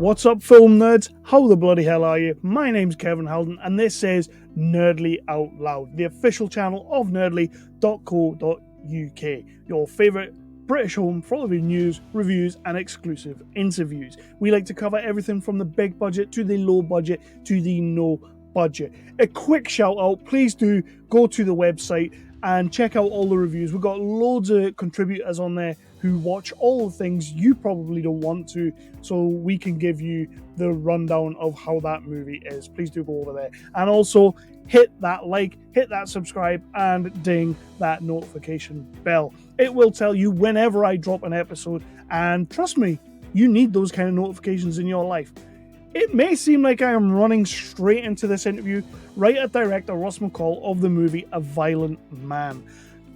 What's up, film nerds? How the bloody hell are you? My name's Kevin Halden, and this is Nerdly Out Loud, the official channel of nerdly.co.uk, your favourite British home for all of your news, reviews, and exclusive interviews. We like to cover everything from the big budget to the low budget to the no budget. A quick shout out, please do go to the website and check out all the reviews. We've got loads of contributors on there who watch all the things you probably don't want to, so we can give you the rundown of how that movie is. Please do go over there. And also, hit that like, hit that subscribe, and ding that notification bell. It will tell you whenever I drop an episode, and trust me, you need those kind of notifications in your life. It may seem like I am running straight into this interview right at Director Ross McCall of the movie A Violent Man.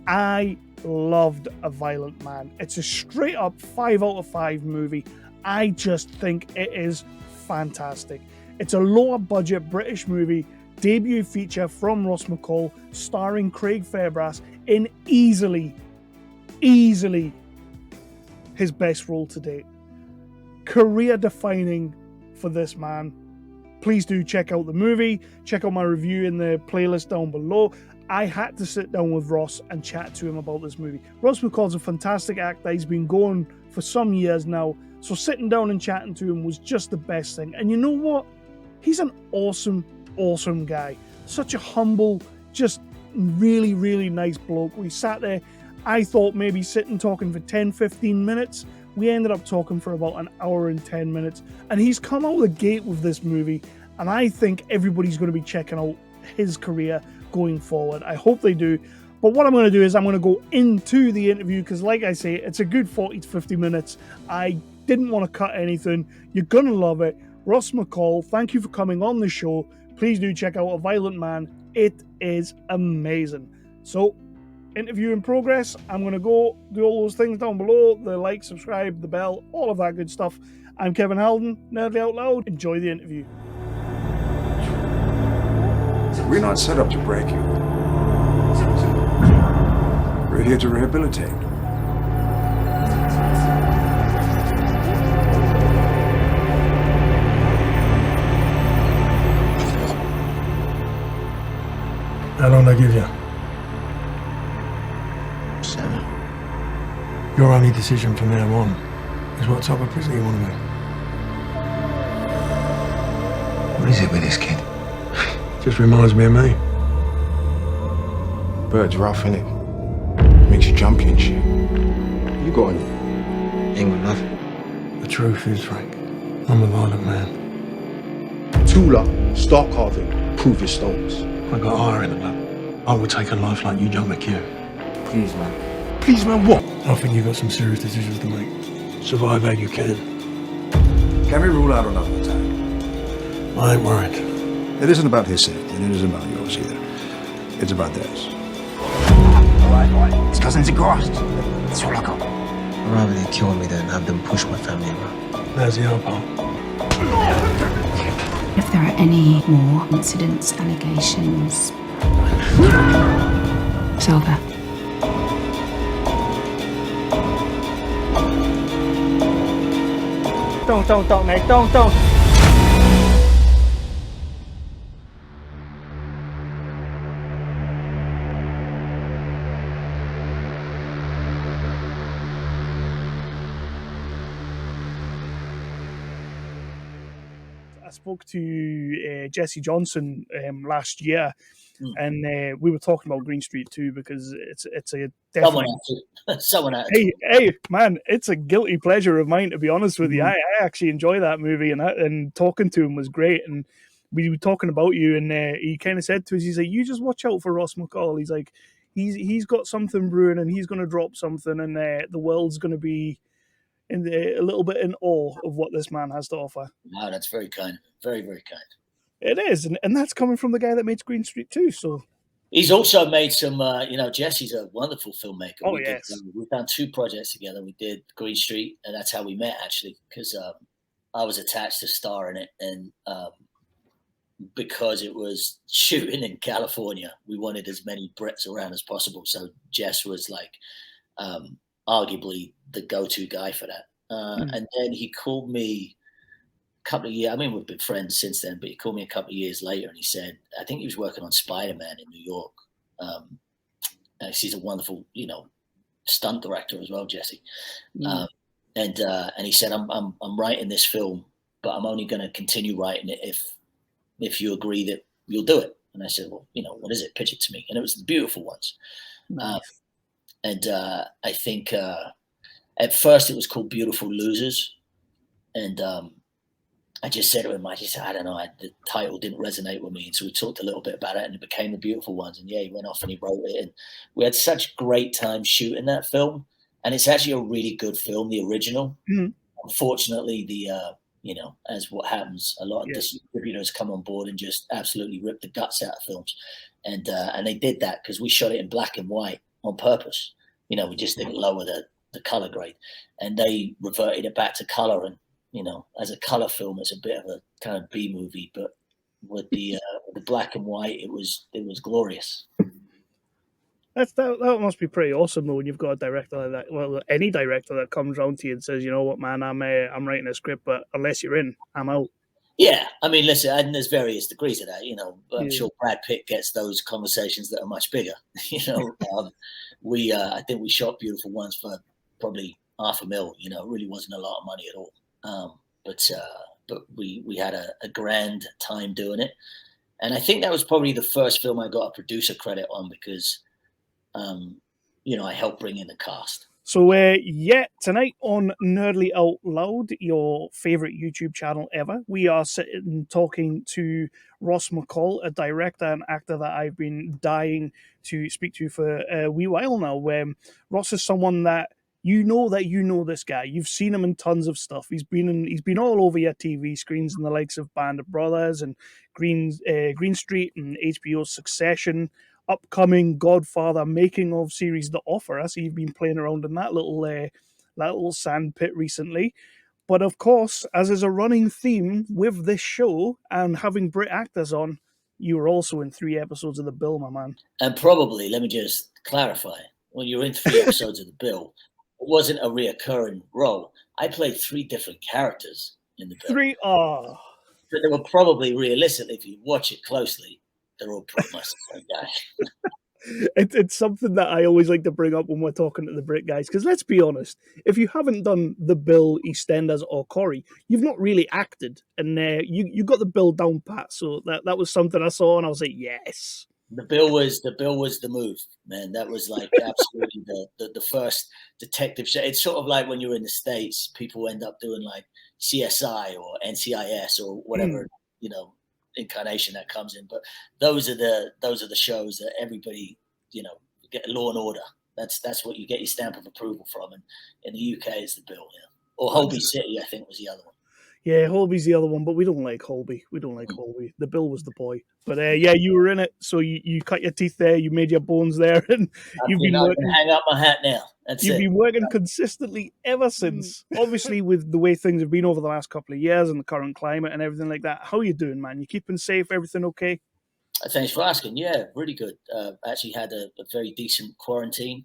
I loved A Violent Man. It's a straight up 5 out of 5 movie. I just think it is fantastic. It's a lower budget British movie, debut feature from Ross McCall, starring Craig Fairbrass in easily his best role to date. Career defining for this man. Please do check out the movie, check out my review in the playlist down below. I had to sit down with Ross and chat to him about this movie. Ross McCall's a fantastic actor. He's been going for some years now, so sitting down and chatting to him was just the best thing. And you know what? He's an awesome guy. Such a humble, just really nice bloke. We sat there, I thought maybe sitting talking for 10-15 minutes. We ended up talking for about an hour and 10 minutes, and he's come out of the gate with this movie, and I think everybody's going to be checking out his career going forward. I hope they do. But what I'm going to do is I'm going to go into the interview, because like I say, it's a good 40 to 50 minutes. I didn't want to cut anything. You're going to love it. Ross McCall, thank you for coming on the show. Please do check out A Violent Man. It is amazing. So, interview in progress. I'm going to go do all those things down below. The like, subscribe, the bell, all of that good stuff. I'm Kevin Halden, Nerdly Out Loud. Enjoy the interview. We're not set up to break you. We're here to rehabilitate. How long did I give you? 7. Your only decision from now on is what type of prison you want to go. What is it with this kid? Just reminds me of me. Bird's rough, innit? Makes you jumpy and shit. You got on you? Ain't got nothing. The truth is, Frank, I'm a violent man. Tula, start carving, prove your stones. I got iron in the blood. I would take a life like you, John McHugh. Please, man. Please, man, what? I think you've got some serious decisions to make. Survive how you can. Can we rule out another attack? I ain't worried. It isn't about his safety, and it isn't about yours either. It's about theirs. All right. His cousin's a ghost. That's all I got. I'd rather they kill me than have them push my family around. There's the other part. If there are any more incidents, allegations, it's over. Don't, mate, don't. I spoke to Jesse Johnson last year, and we were talking about Green Street 2 because it's a definitely... Someone had to. Hey, man, it's a guilty pleasure of mine, to be honest with you. I actually enjoy that movie, and talking to him was great. And we were talking about you, and he kind of said to us, he's like, "You just watch out for Ross McCall." He's like, he's got something brewing, and he's going to drop something, and the world's going to be a little bit in awe of what this man has to offer. Wow, that's very kind. Very, very kind. It is, and that's coming from the guy that made Green Street 2, so... He's also made some, Jesse's a wonderful filmmaker. Oh, yes. We've done 2 projects together. We did Green Street, and that's how we met, actually, because I was attached to star in it, and because it was shooting in California, we wanted as many Brits around as possible, so Jess was, like, arguably the go-to guy for that. And then he called me a couple of years. I mean, we've been friends since then, but he called me a couple of years later and he said, I think he was working on Spider-Man in New York. And he's a wonderful, stunt director as well, Jesse. And he said, I'm writing this film, but I'm only going to continue writing it if you agree that you'll do it. And I said, well, what is it? Pitch it to me. And it was The Beautiful Ones. Nice. I think at first it was called Beautiful Losers. And I just said to him, I don't know, the title didn't resonate with me. And so we talked a little bit about it and it became The Beautiful Ones. And he went off and he wrote it. And we had such great time shooting that film. And it's actually a really good film, the original. Mm-hmm. Unfortunately, as what happens, a lot of distributors come on board and just absolutely rip the guts out of films. And they did that because we shot it in black and white on purpose. We just didn't lower the color grade. And they reverted it back to color. And, as a color film, it's a bit of a kind of B movie, but with the black and white, it was glorious. That must be pretty awesome though when you've got a director like that. Well, any director that comes around to you and says, you know what, man, I'm writing a script, but unless you're in, I'm out. Yeah, I mean, listen, and there's various degrees of that. I'm sure Brad Pitt gets those conversations that are much bigger. I think we shot Beautiful Ones for probably $500,000. It really wasn't a lot of money at all. But we had a grand time doing it, and I think that was probably the first film I got a producer credit on because, I helped bring in the cast. So, tonight on Nerdly Out Loud, your favorite YouTube channel ever, we are sitting talking to Ross McCall, a director and actor that I've been dying to speak to for a wee while now. Ross is someone that you know this guy. You've seen him in tons of stuff. He's been all over your TV screens in the likes of Band of Brothers and Green Street and HBO's Succession. Upcoming Godfather making of series The Offer. I see you've been playing around in that little sand pit recently. But of course, as is a running theme with this show and having Brit actors on, you were also in 3 episodes of The Bill, my man. And probably, let me just clarify, when you're in 3 episodes of The Bill, it wasn't a reoccurring role. I played 3 different characters in The Bill. 3? Oh. But they were probably, realistically, if you watch it closely, they're all pretty much the same guy. It's something that I always like to bring up when we're talking to the Brit guys, because let's be honest, if you haven't done The Bill, EastEnders, or Corrie, you've not really acted, and you got The Bill down pat. So that was something I saw, and I was like, yes. The Bill was the move, man. That was like absolutely the first detective show. It's sort of like when you're in the States, people end up doing like CSI or NCIS or whatever, incarnation that comes in. But those are the shows that everybody, get Law and Order. That's what you get your stamp of approval from. And in the UK, it's The Bill, or Holby City, I think was the other one. Yeah, Holby's the other one, but we don't like Holby. Holby. The Bill was the boy. But you were in it, so you cut your teeth there, you made your bones there, and you've been working. Hang up my hat now. You've been working consistently ever since. Obviously, with the way things have been over the last couple of years and the current climate and everything like that. How are you doing, man? You keeping safe? Everything okay? Thanks for asking. Yeah, really good. Actually had a very decent quarantine.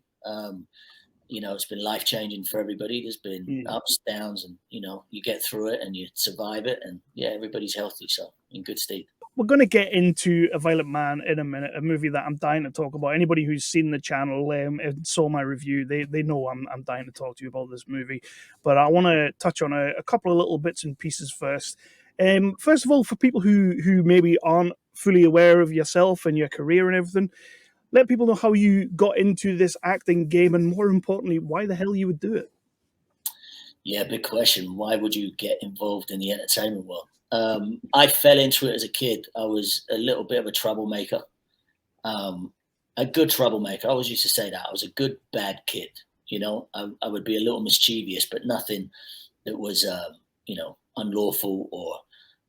It's been life-changing for everybody. There's been ups, downs, and, you get through it and you survive it. And, everybody's healthy, so in good state. We're going to get into A Violent Man in a minute, a movie that I'm dying to talk about. Anybody who's seen the channel and saw my review, they know I'm dying to talk to you about this movie. But I want to touch on a couple of little bits and pieces first. First of all, for people who maybe aren't fully aware of yourself and your career and everything, let people know how you got into this acting game and, more importantly, why the hell you would do it. Yeah, big question. Why would you get involved in the entertainment world? I fell into it as a kid. I was a little bit of a troublemaker, a good troublemaker. I always used to say that. I was a good, bad kid. I would be a little mischievous, but nothing that was, unlawful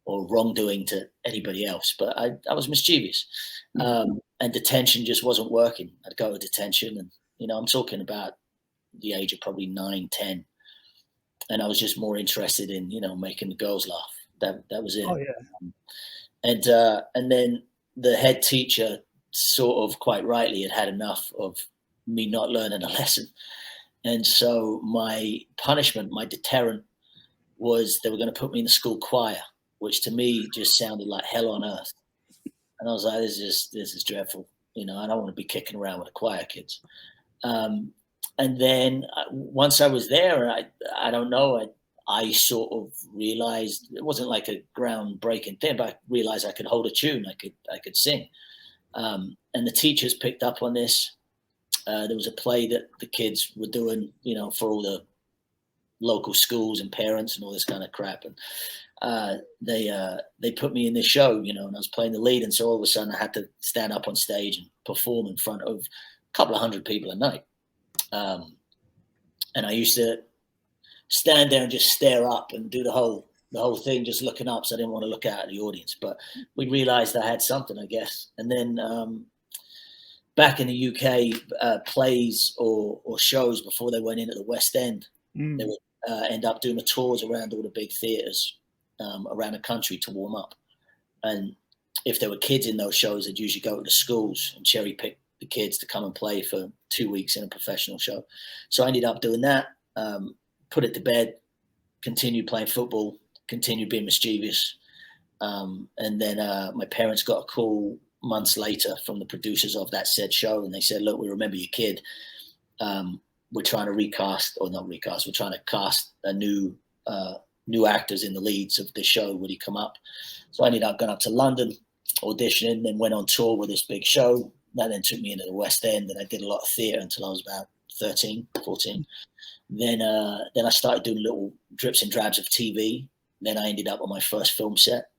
or wrongdoing to anybody else. But I was mischievous. And detention just wasn't working. I'd go to detention and, I'm talking about the age of probably 9, 10. And I was just more interested in, making the girls laugh. That was it. Oh, yeah. And then the head teacher sort of quite rightly had enough of me not learning a lesson. And so my punishment, my deterrent was they were going to put me in the school choir, which to me just sounded like hell on earth. And I was like, this is dreadful. You know, I don't want to be kicking around with the choir kids. And then once I was there, I don't know, I sort of realized it wasn't like a groundbreaking thing, but I realized I could hold a tune, I could sing. And the teachers picked up on this. There was a play that the kids were doing, you know, for all the local schools and parents and all this kind of crap. And they put me in this show, you know, and I was playing the lead. And so all of a sudden I had to stand up on stage and perform in front of a couple of hundred people a night. And I used to stand there and just stare up and do the whole thing, just looking up. So I didn't want to look out at the audience, but we realized I had something, I guess. And then, back in the UK, plays or shows before they went into the West End, they would end up doing the tours around all the big theatres around the country to warm up. And if there were kids in those shows, they'd usually go to the schools and cherry pick the kids to come and play for 2 weeks in a professional show. So I ended up doing that, put it to bed, continued playing football, continued being mischievous. And then my parents got a call months later from the producers of that said show, and they said, look, we remember your kid. We're trying to we're trying to cast a new actors in the leads of the show. Would he come up? So I ended up going up to London, auditioning, then went on tour with this big show. That then took me into the West End, and I did a lot of theatre until I was about 13, 14. Then I started doing little drips and drabs of TV. Then I ended up on my first film set.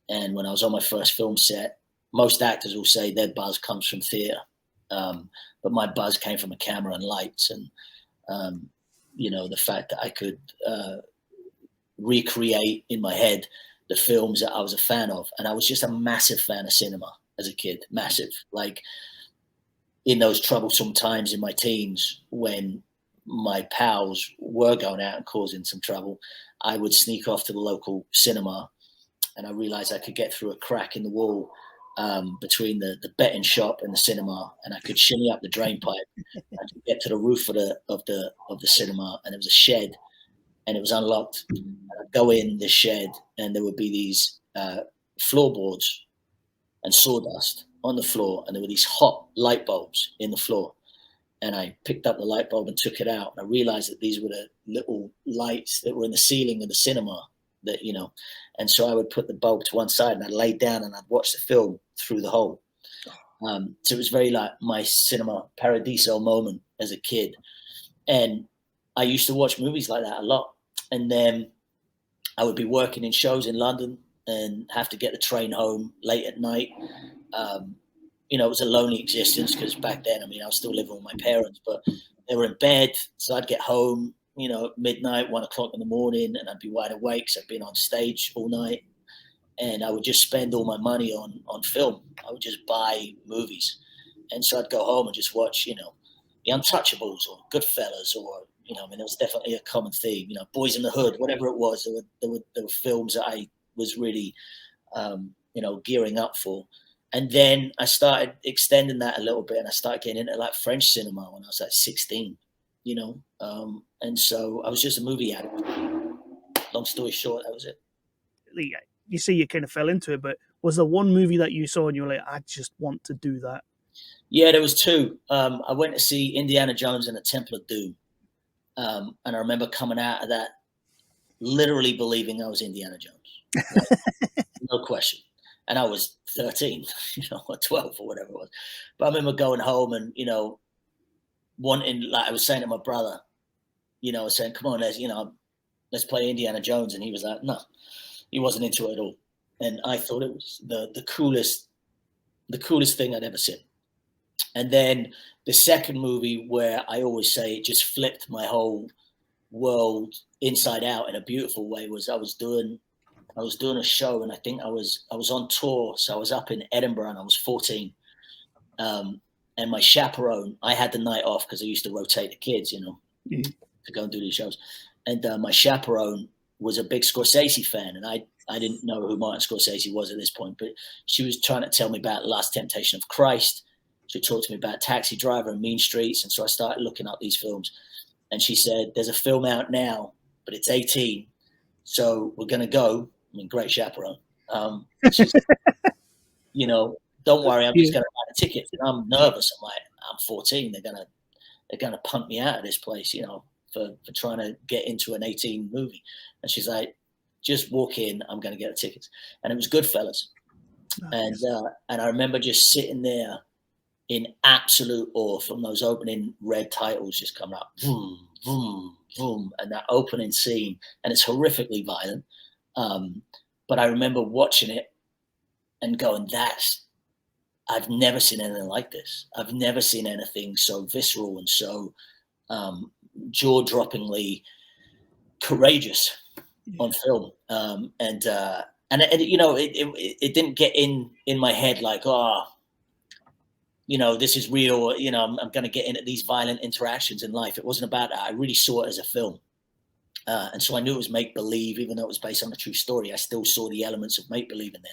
And when I was on my first film set, most actors will say their buzz comes from theatre. But my buzz came from a camera and lights, and, you know, the fact that I could recreate in my head the films that I was a fan of. And I was just a massive fan of cinema as a kid, massive. Like in those troublesome times in my teens when my pals were going out and causing some trouble, I would sneak off to the local cinema, and I realized I could get through a crack in the wall between the betting shop and the cinema, and I could shimmy up the drain pipe. I could get to the roof of the cinema, and it was a shed, and it was unlocked. And I'd go in this shed, and there would be these floorboards and sawdust on the floor, and there were these hot light bulbs in the floor. And I picked up the light bulb and took it out, and I realized that these were the little lights that were in the ceiling of the cinema. That, you know, and so I would put the bulb to one side, and I'd lay down and I'd watch the film through the hole. So it was very like my cinema paradiso moment as a kid. And I used to watch movies like that a lot. And then I would be working in shows in London and have to get the train home late at night. You know, it was a lonely existence because back then, I mean, I was still living with my parents, but they were in bed. So I'd get home, you know, at midnight, 1 o'clock in the morning, and I'd be wide awake. So I'd been on stage all night, and I would just spend all my money on film. I would just buy movies. And so I'd go home and just watch, you know, The Untouchables or Goodfellas, or, you know, I mean, it was definitely a common theme, you know, Boys in the Hood, whatever it was. There were films that I was really, you know, gearing up for. And then I started extending that a little bit, and I started getting into like French cinema when I was like 16, you know. And so I was just a movie addict. Long story short, that was it. You see, you kind of fell into it, but was there one movie that you saw and you were like, I just want to do that? Yeah, there was two. I went to see Indiana Jones and the Temple of Doom. And I remember coming out of that literally believing I was Indiana Jones. Like, no question. And I was 13, you know, or 12 or whatever it was. But I remember going home and, you know, wanting, like I was saying to my brother, you know, saying, come on, let's play Indiana Jones. And he was like, no, he wasn't into it at all. And I thought it was the coolest thing I'd ever seen. And then the second movie, where I always say it just flipped my whole world inside out in a beautiful way, was I was doing a show, and I think I was on tour. So I was up in Edinburgh, and I was 14. And my chaperone, I had the night off because I used to rotate the kids, you know, to go and do these shows. And my chaperone was a big Scorsese fan, and I didn't know who Martin Scorsese was at this point, but she was trying to tell me about Last Temptation of Christ. She talked to me about Taxi Driver and Mean Streets, and so I started looking up these films. And she said, there's a film out now, but it's 18, So we're going to go. I mean, great chaperone. She's, don't worry, I'm just going to buy the tickets. And I'm nervous. I'm like, I'm 14. They're gonna punt me out of this place, for trying to get into an 18 movie. And she's like, just walk in. I'm going to get the tickets. And it was Goodfellas. Nice. And I remember just sitting there in absolute awe from those opening red titles just coming up, boom, boom, boom, and that opening scene. And it's horrifically violent. But I remember watching it and going, I've never seen anything like this. I've never seen anything so visceral and so jaw-droppingly courageous on film. It didn't get in my head like, this is real. I'm going to get into these violent interactions in life. It wasn't about that. I really saw it as a film. And so I knew it was make-believe, even though it was based on a true story. I still saw the elements of make-believe in there,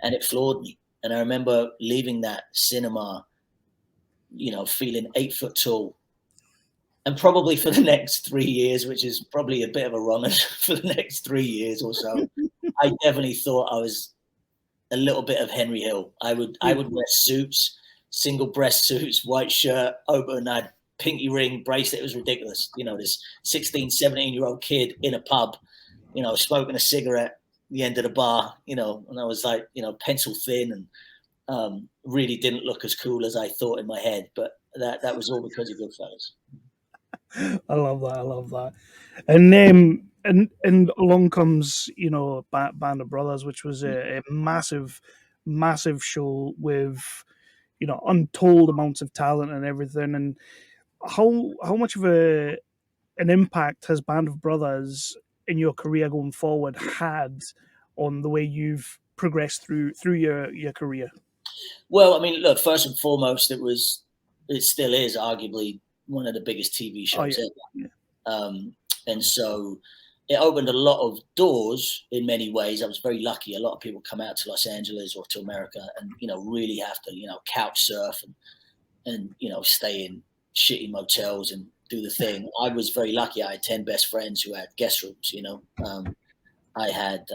and it floored me. And I remember leaving that cinema, feeling 8 foot tall. And probably for the next 3 years, which is probably a bit of a run for the next 3 years or so, I definitely thought I was a little bit of Henry Hill. I would wear suits, single breast suits, white shirt, open, I'd pinky ring, bracelet. It was ridiculous. This 16, 17-year-old kid in a pub, smoking a cigarette at the end of the bar, and I was like, pencil thin and really didn't look as cool as I thought in my head. But that was all because of Goodfellas. I love that. And along comes, Band of Brothers, which was a massive show with, untold amounts of talent and everything. And how much of an impact has Band of Brothers in your career going forward had on the way you've progressed through your career? Well, I mean, look, first and foremost, it still is arguably one of the biggest TV shows ever. Yeah. And so it opened a lot of doors in many ways. I was very lucky. A lot of people come out to Los Angeles or to America and, really have to, couch surf and stay in shitty motels and do the thing. I was very lucky. I had 10 best friends who had guest rooms, I had,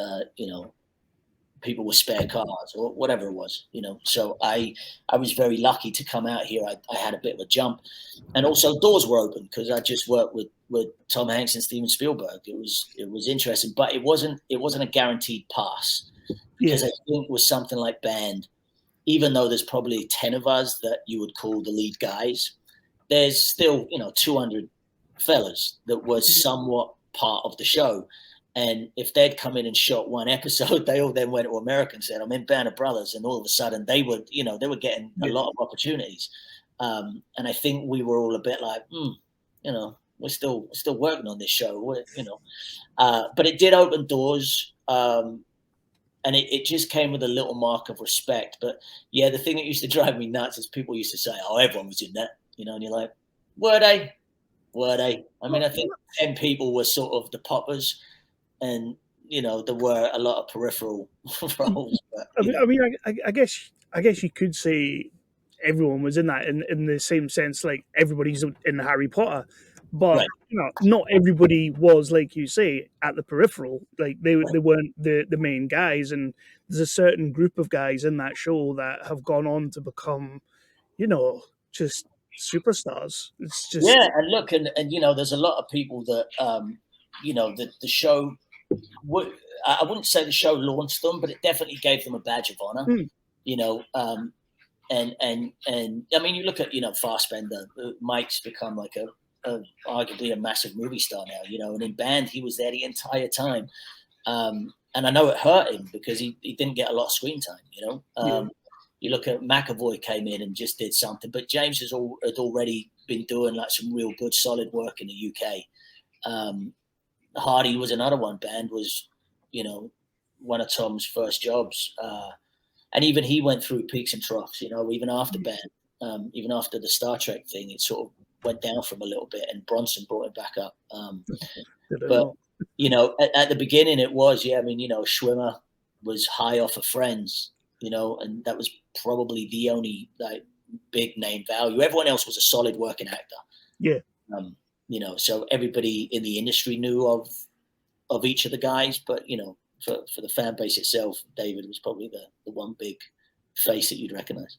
people with spare cars or whatever it was, So I was very lucky to come out here. I had a bit of a jump, and also doors were open because I just worked with Tom Hanks and Steven Spielberg. It was interesting, but it wasn't a guaranteed pass because I think with something like Band, even though there's probably 10 of us that you would call the lead guys, there's still 200 fellas that was somewhat part of the show. And if they'd come in and shot one episode, they all then went to America and said, I'm in Band of Brothers. And all of a sudden they were getting a lot of opportunities. And I think we were all a bit like, we're still working on this show, but it did open doors. And it just came with a little mark of respect. But yeah, the thing that used to drive me nuts is people used to say, oh, everyone was in that, and you're like, were they? I mean, I think 10 people were sort of the poppers. And there were a lot of peripheral roles. But, I guess you could say everyone was in that in the same sense, like everybody's in Harry Potter, but right. Not everybody was, like you say, at the peripheral. Like they weren't the main guys, and there's a certain group of guys in that show that have gone on to become, just superstars. It's just and look, and there's a lot of people that the show. I wouldn't say the show launched them, but it definitely gave them a badge of honor. And I mean, you look at Fassbender. Mike's become like arguably a massive movie star now. And in Band he was there the entire time. And I know it hurt him because he didn't get a lot of screen time. You look at McAvoy came in and just did something, but James had already been doing like some real good solid work in the UK. Hardy was another one. Band was, one of Tom's first jobs. And even he went through peaks and troughs, even after Band, even after the Star Trek thing, it sort of went down from a little bit and Bronson brought it back up. But, at the beginning it was, Schwimmer was high off of Friends, and that was probably the only like big name value. Everyone else was a solid working actor. Yeah. So everybody in the industry knew of of each of the guys, but you know, for the fan base itself, David was probably the one big face that you'd recognize.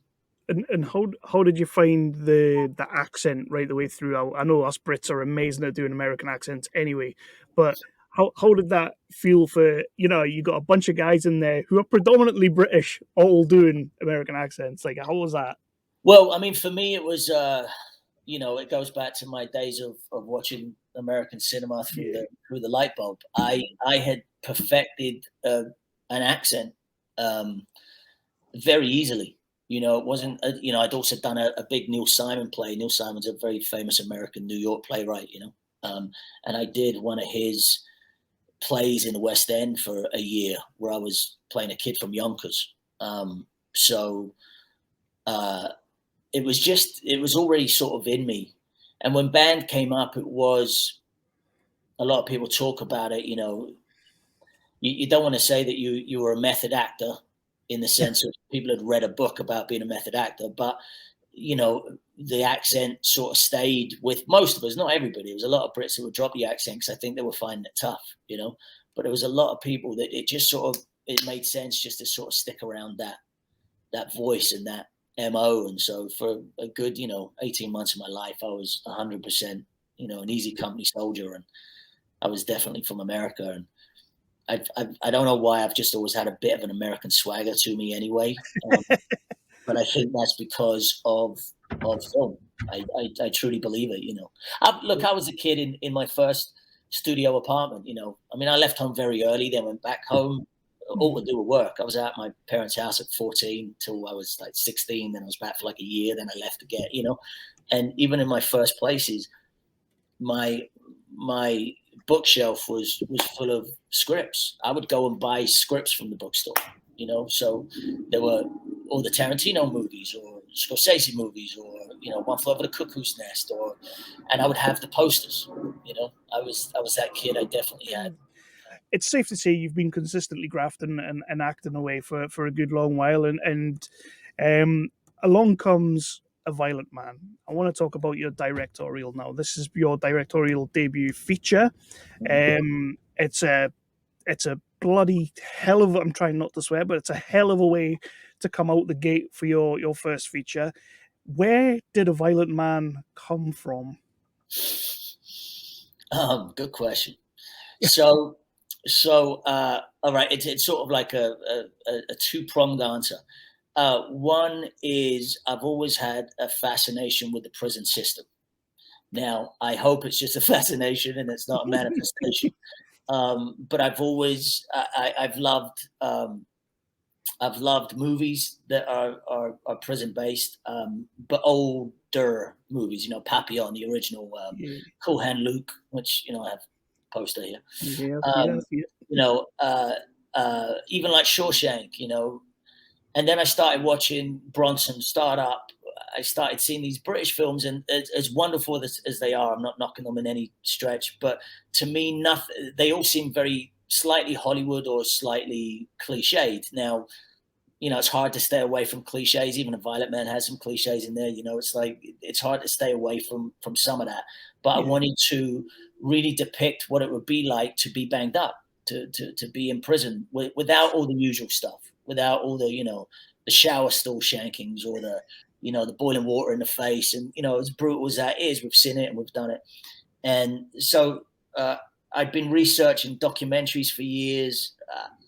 And how did you find the accent right the way through? I know us Brits are amazing at doing American accents anyway, but how did that feel for, you know, you got a bunch of guys in there who are predominantly British all doing American accents? Like, how was that? Well, I mean, for me, it was, you know, it goes back to my days of watching American cinema through the light bulb. I had perfected an accent very easily. You know, it wasn't, you know, I'd also done a big Neil Simon play. Neil Simon's a very famous American New York playwright, you know, and I did one of his plays in the West End for a year where I was playing a kid from Yonkers. So it was already sort of in me. And when band came up, it was, a lot of people talk about it, you know, you don't want to say that you were a method actor in the sense of people had read a book about being a method actor, but you know, the accent sort of stayed with most of us, not everybody. There was a lot of Brits who would drop the accent because I think they were finding it tough, you know, but there was a lot of people that it just sort of, it made sense just to sort of stick around that voice and that MO. And so for a good, you know, 18 months of my life, I was 100%, you know, an easy company soldier. And I was definitely from America. And I don't know why, I've just always had a bit of an American swagger to me anyway. But I think that's because of film. I truly believe it, you know. Look, I was a kid in my first studio apartment, you know. I mean, I left home very early, then went back home, all to do with work. I was at my parents' house at 14 till I was like 16, then I was back for like a year, then I left again, you know. And even in my first places, my bookshelf was full of scripts. I would go and buy scripts from the bookstore, you know. So there were all the Tarantino movies or Scorsese movies or, you know, One Flew Over the Cuckoo's Nest, and I would have the posters, you know. I was that kid. I definitely had. It's safe to say you've been consistently grafting and acting away for a good long while, and along comes A Violent Man. I want to talk about your directorial now. This is your directorial debut feature. It's a bloody hell of, I'm trying not to swear, but it's a hell of a way to come out the gate for your first feature. Where did A Violent Man come from? Good question. So all right, it's sort of like a two-pronged answer. One is I've always had a fascination with the prison system. Now, I hope it's just a fascination and it's not a manifestation. But I've always I've loved movies that are prison based, but older movies. You know, Papillon, the original, Cool Hand Luke, which, you know, I have a poster here. You know, even like Shawshank. You know, and then I started watching Bronson start up. I started seeing these British films, and as wonderful as they are, I'm not knocking them in any stretch, but to me, they all seem very slightly Hollywood or slightly cliched. Now, you know, it's hard to stay away from cliches. Even A Violent Man has some cliches in there. You know, it's like, it's hard to stay away from some of that. But I wanted to really depict what it would be like to be banged up, to be in prison without all the usual stuff, without all the, you know, the shower stall shankings or the, you know, the boiling water in the face. And, you know, as brutal as that is, we've seen it and we've done it. And so I'd been researching documentaries for years.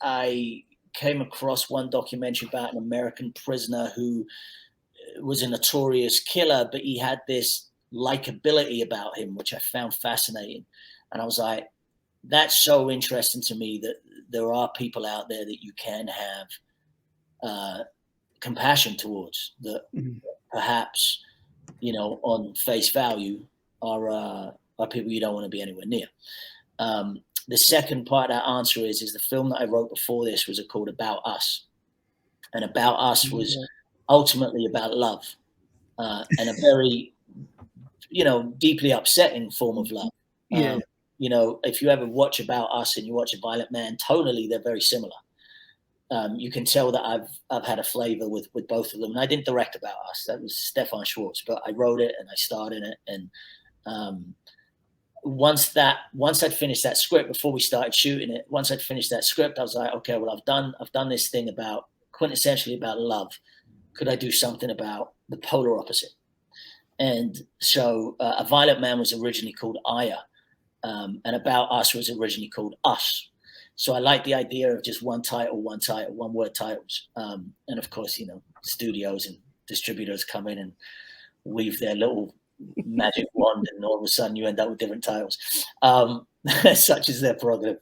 I came across one documentary about an American prisoner who was a notorious killer, but he had this likability about him, which I found fascinating. And I was like, that's so interesting to me that there are people out there that you can have compassion towards, that perhaps, you know, on face value are people you don't want to be anywhere near. The second part of that answer is the film that I wrote before this was called About Us. And About Us was ultimately about love, and a very, you know, deeply upsetting form of love. You know, if you ever watch About Us and you watch A Violent Man, tonally they're very similar. You can tell that I've had a flavor with both of them. And I didn't direct About Us. That was Stefan Schwartz, but I wrote it and I starred in it. And once I'd finished that script, before we started shooting it, once I'd finished that script, I was like, okay, well, I've done this thing about quintessentially about love. Could I do something about the polar opposite? And so A Violent Man was originally called Aya, and About Us was originally called Us. So I like the idea of just one word titles. And of course, you know, studios and distributors come in and weave their little magic wand, and all of a sudden you end up with different titles. Such is their prerogative.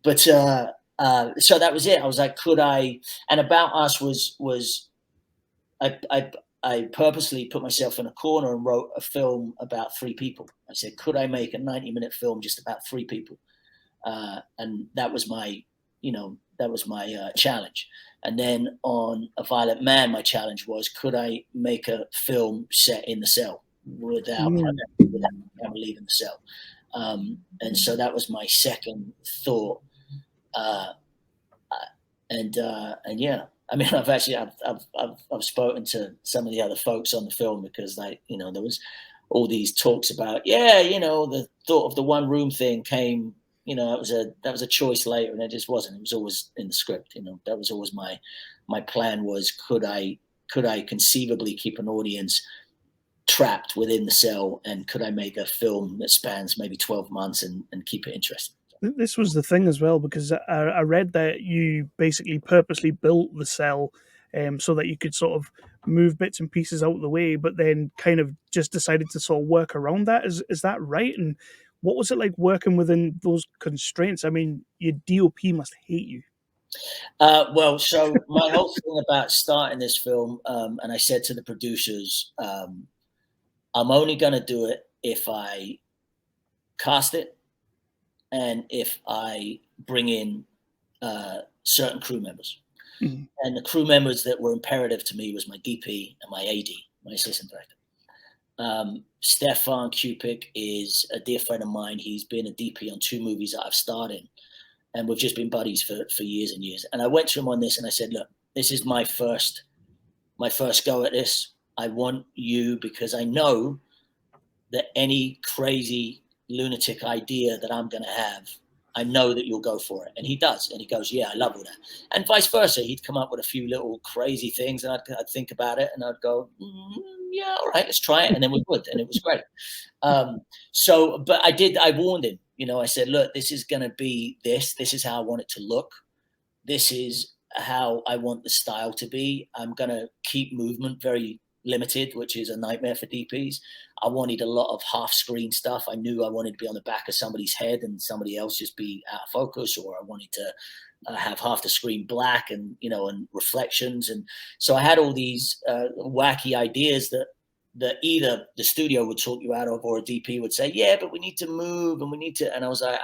But so that was it. I was like, could I? And About Us was I purposely put myself in a corner and wrote a film about 3 people. I said, could I make a 90-minute film just about 3 people? And that was my challenge. And then on A Violent Man, my challenge was, could I make a film set in the cell without the camera leaving the cell? And so that was my second thought. And yeah, I mean, I've spoken to some of the other folks on the film, because, like, you know, there was all these talks about, you know, the thought of the one room thing came, you know, that was a choice later, and it just wasn't. It was always in the script. You know, that was always my plan was, could I conceivably keep an audience trapped within the cell, and could I make a film that spans maybe 12 months and keep it interesting? This was the thing as well, because I read that you basically purposely built the cell so that you could sort of move bits and pieces out of the way, but then kind of just decided to sort of work around that. Is that right? And what was it like working within those constraints? I mean, your DOP must hate you. Well, so my whole thing about starting this film, and I said to the producers, I'm only going to do it if I cast it, and if I bring in certain crew members. Mm-hmm. And the crew members that were imperative to me was my DP and my AD, my assistant director. Stefan Kupik is a dear friend of mine. He's been a DP on 2 movies that I've starred in, and we've just been buddies for years and years. And I went to him on this and I said, look, this is my first go at this. I want you, because I know that any crazy lunatic idea that I'm going to have, I know that you'll go for it. And he does. And he goes, yeah, I love all that. And vice versa. He'd come up with a few little crazy things, and I'd think about it, and I'd go, yeah, all right, let's try it. And then we would, and it was great. But I warned him, you know, I said, look, this is going to be this is how I want it to look. This is how I want the style to be. I'm going to keep movement very limited, which is a nightmare for DPs. I wanted a lot of half-screen stuff. I knew I wanted to be on the back of somebody's head and somebody else just be out of focus, or I wanted to have half the screen black and, you know, and reflections. And so I had all these wacky ideas that either the studio would talk you out of, or a DP would say, yeah, but we need to move and we need to. And I was like,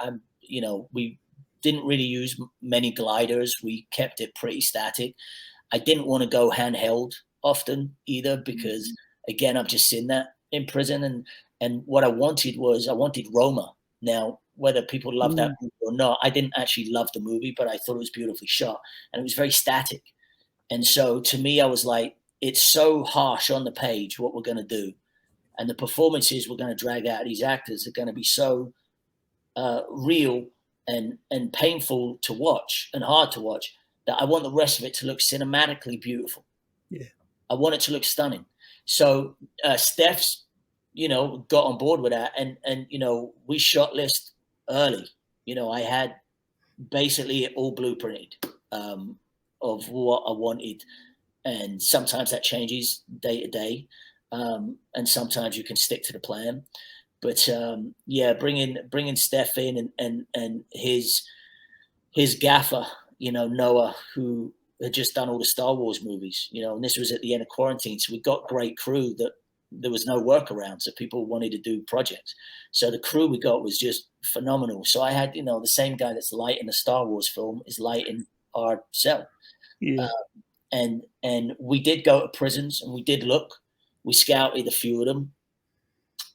we didn't really use many gliders. We kept it pretty static. I didn't want to go handheld often either, because again, I've just seen that in prison, and what I wanted Roma. Now, whether people love that movie or not, I didn't actually love the movie, but I thought it was beautifully shot, and it was very static. And so to me, I was like, it's so harsh on the page what we're going to do, and the performances we're going to drag out of these actors are going to be so real and painful to watch and hard to watch, that I want the rest of it to look cinematically beautiful. Yeah, I want it to look stunning. So Steph's, you know, got on board with that, and you know, we shot list early. You know, I had basically it all blueprinted of what I wanted, and sometimes that changes day to day, and sometimes you can stick to the plan. But yeah, bringing Steph in and his gaffer, you know, Noah, who had just done all the Star Wars movies, you know, and this was at the end of quarantine. So we got great crew that there was no workaround. So people wanted to do projects. So the crew we got was just phenomenal. So I had, you know, the same guy that's lighting the Star Wars film is lighting our cell. Yeah. And we did go to prisons, and we did look. We scouted a few of them.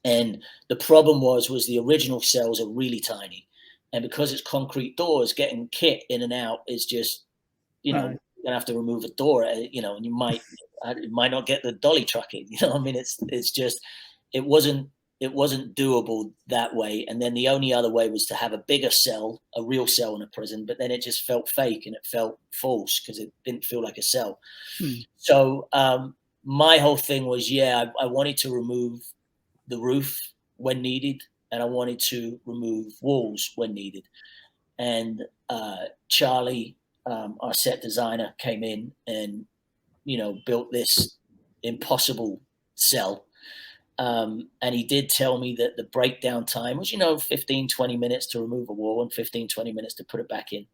And the problem was the original cells are really tiny. And because it's concrete doors, getting kit in and out is just, you know, you're gonna have to remove a door, you know, and you might not get the dolly truck in, you know what I mean? It wasn't doable that way. And then the only other way was to have a bigger cell, a real cell in a prison, but then it just felt fake and it felt false because it didn't feel like a cell. So my whole thing was, I wanted to remove the roof when needed, and I wanted to remove walls when needed. And Charlie, our set designer, came in and, built this impossible cell. And he did tell me that the breakdown time was, 15, 20 minutes to remove a wall and 15, 20 minutes to put it back in.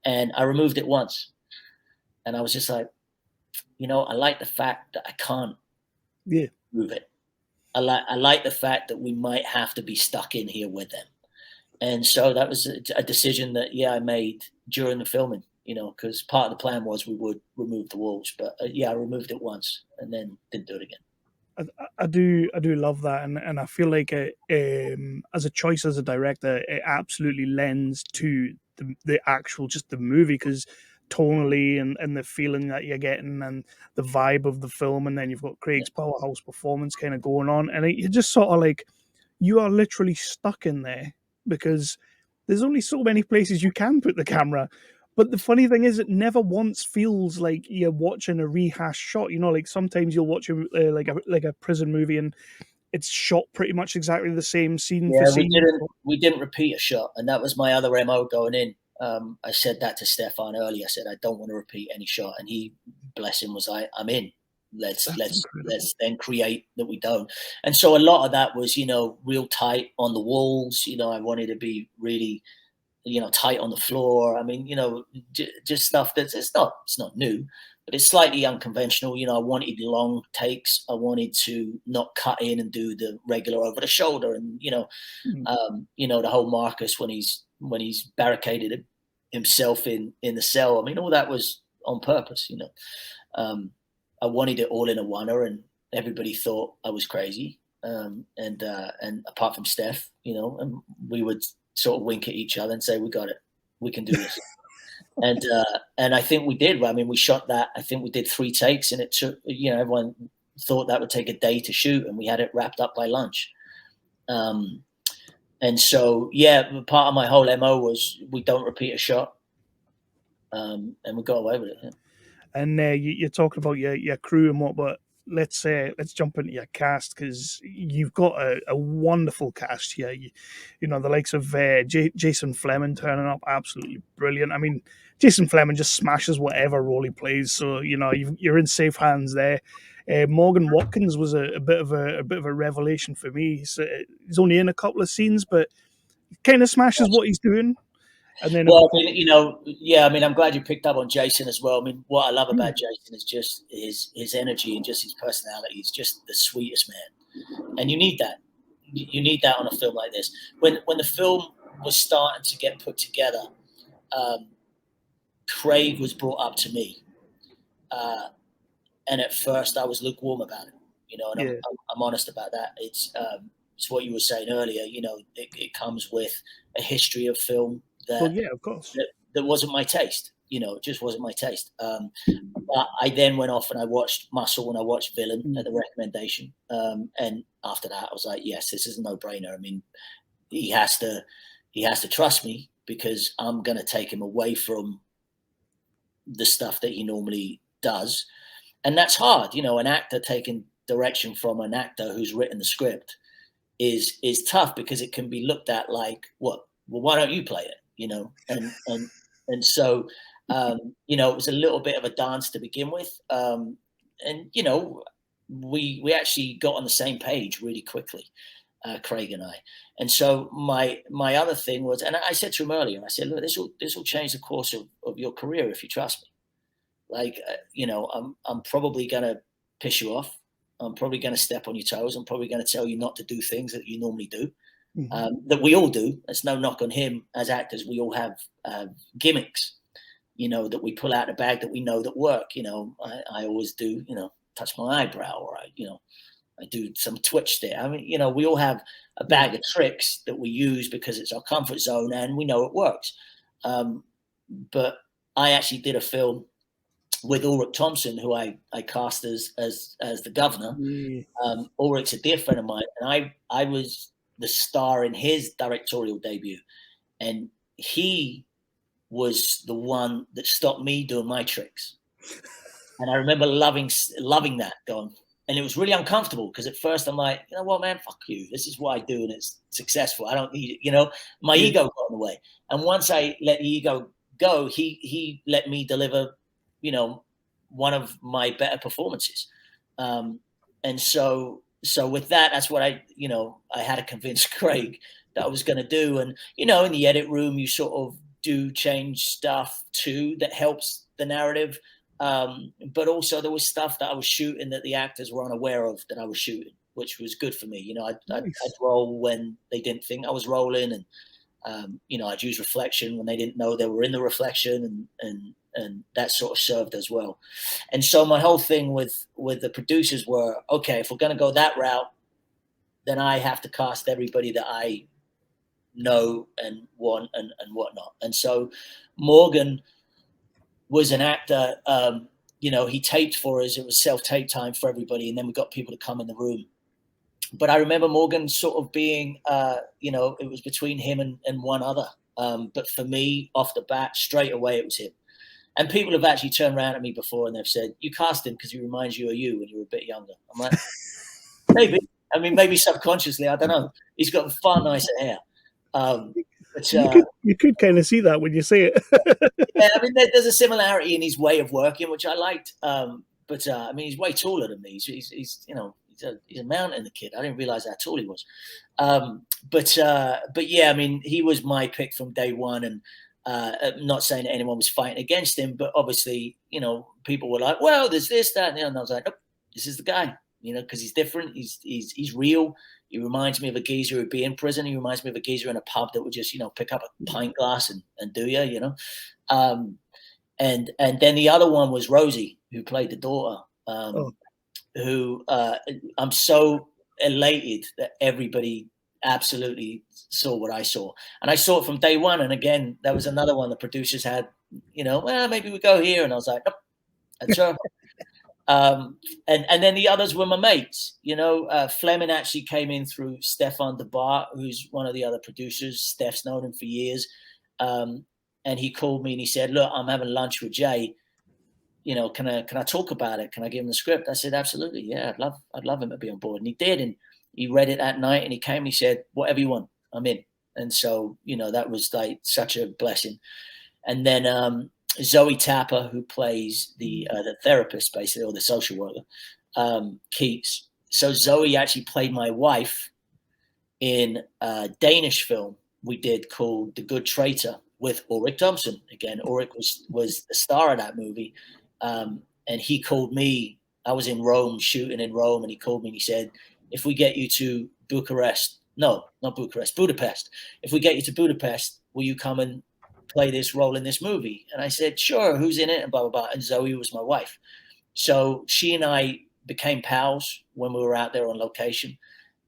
And I removed it once. And I was just like, I like the fact that I can't move it. I like the fact that we might have to be stuck in here with them. And so that was a decision that, I made during the filming, because part of the plan was we would remove the walls. But, I removed it once and then didn't do it again. I do love that, and I feel like as a choice as a director, it absolutely lends to the actual just the movie, because tonally and the feeling that you're getting and the vibe of the film, and then you've got Craig's powerhouse performance kind of going on, and you just sort of like you are literally stuck in there because there's only so many places you can put the camera. But the funny thing is, it never once feels like you're watching a rehashed shot. Like sometimes you'll watch like a prison movie and it's shot pretty much exactly the same scene for scene. We didn't repeat a shot, and that was my other MO going in. I said that to Stefan earlier. I said I don't want to repeat any shot, and he, bless him, was like, "I'm in. Let's then create that we don't." And so a lot of that was real tight on the walls. I wanted to be really, tight on the floor. I mean, just stuff that's it's not new, but it's slightly unconventional. I wanted long takes. I wanted to not cut in and do the regular over the shoulder, and the whole Marcus when he's barricaded himself in the cell. I mean, all that was on purpose. I wanted it all in a oneer, and everybody thought I was crazy. And apart from Steph, and we would sort of wink at each other and say, "We got it. We can do this." and I think we did. I mean, we shot that. I think we did 3 takes, and it took. Everyone thought that would take a day to shoot, and we had it wrapped up by lunch. And so, part of my whole MO was we don't repeat a shot, and we got away with it. Yeah. And you're talking about your crew and what, but let's jump into your cast, because you've got a wonderful cast here. The likes of Jason Fleming turning up, absolutely brilliant. I mean, Jason Fleming just smashes whatever role he plays, so you're in safe hands there. Morgan Watkins was a bit of a revelation for me. He's only in a couple of scenes, but he kind of smashes what he's doing. And then, I'm glad you picked up on Jason as well. I mean, what I love about Jason is just his energy and just his personality. He's just the sweetest man, and you need that. You need that on a film like this. When the film was starting to get put together, Craig was brought up to me, and at first I was lukewarm about it. And I'm honest about that. It's what you were saying earlier. It comes with a history of film. Of course. That wasn't my taste. It just wasn't my taste. But I then went off and I watched Muscle and I watched Villain at the recommendation. And after that, I was like, yes, this is a no-brainer. I mean, he has to trust me, because I'm going to take him away from the stuff that he normally does. And that's hard. An actor taking direction from an actor who's written the script is tough, because it can be looked at like, what? Well, why don't you play it? And so, it was a little bit of a dance to begin with. We actually got on the same page really quickly, Craig and I. And so my other thing was, and I said to him earlier, I said, look, this will change the course of your career if you trust me. Like, I'm probably going to piss you off. I'm probably going to step on your toes. I'm probably going to tell you not to do things that you normally do. That we all do. There's no knock on him. As actors, we all have gimmicks, that we pull out the bag that we know that work. I always do, touch my eyebrow, or I do some twitch there. I mean, we all have a bag of tricks that we use because it's our comfort zone and we know it works. But I actually did a film with Ulrich Thompson, who I cast as the governor. Yeah. Ulrich's a dear friend of mine, and I was the star in his directorial debut, and he was the one that stopped me doing my tricks. And I remember loving that, going, and it was really uncomfortable because at first I'm like, you know what, man, fuck you. This is what I do, and it's successful. I don't need it, you know. My ego got in the way, and once I let the ego go, he let me deliver, you know, one of my better performances. And so with that, that's what I had to convince Craig that I was going to do. And, you know, in the edit room, you sort of do change stuff too that helps the narrative. But also there was stuff that I was shooting that the actors were unaware of that I was shooting, which was good for me. You know, I'd roll when they didn't think I was rolling, and you know, I'd use reflection when they didn't know they were in the reflection, and that sort of served as well. And so my whole thing with the producers were, okay, if we're going to go that route, then I have to cast everybody that I know and want and whatnot. And so Morgan was an actor. You know, he taped for us. It was self-tape time for everybody, and then we got people to come in the room. But I remember Morgan sort of being, you know, it was between him and one other. But for me, off the bat, straight away, it was him. And people have actually turned around at me before and they've said, you cast him because he reminds you of you when you were a bit younger. I'm like, maybe. I mean, maybe subconsciously, I don't know. He's got far nicer hair. But, you could kind of see that when you say it. yeah, I mean, there's a similarity in his way of working, which I liked. But I mean, he's way taller than me. He's you know, he's a mountain, the kid. I didn't realize how tall he was. But yeah, I mean, he was my pick from day one. And I'm not saying that anyone was fighting against him, but obviously, you know, people were like, well, there's this, that, and the other. And I was like, nope, this is the guy, you know, because he's different. He's real. He reminds me of a geezer who'd be in prison. He reminds me of a geezer in a pub that would just, you know, pick up a pint glass and do you know. And then the other one was Rosie, who played the daughter, who I'm so elated that everybody absolutely saw what I saw. And I saw it from day one. And again, that was another one the producers had, you know, well, maybe we go here. And I was like, nope, that's her. And then the others were my mates, you know. Fleming actually came in through Stefan DeBart, who's one of the other producers. Steph's known him for years. And he called me and he said, look, I'm having lunch with Jay. You know, can I talk about it? Can I give him the script? I said, absolutely. Yeah, I'd love him to be on board. And he did. And he read it that night and he came and he said, whatever you want, I'm in. And so, you know, that was like such a blessing. And then Zoe Tapper, who plays the therapist, basically, or the social worker, Keats. So Zoe actually played my wife in a Danish film we did called The Good Traitor with Ulrich Thompson. Again, Ulrich was the star of that movie. And he called me. I was in Rome, shooting in Rome, and he called me and he said, if we get you to Budapest, if we get you to Budapest, will you come and play this role in this movie? And I said, sure, who's in it? And blah, blah, blah. And Zoe was my wife. So she and I became pals when we were out there on location.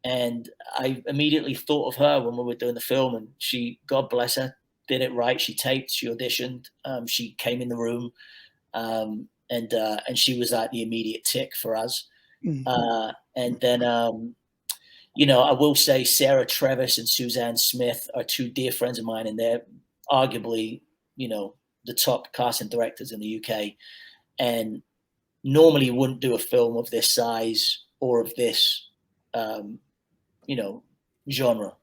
And I immediately thought of her when we were doing the film. And she, God bless her, did it right. She taped, she auditioned, she came in the room. And she was like the immediate tick for us. Mm-hmm. And then, you know, I will say Sarah Trevis and Suzanne Smith are two dear friends of mine, and they're arguably, you know, the top casting directors in the UK. And normally you wouldn't do a film of this size or of this, you know, genre.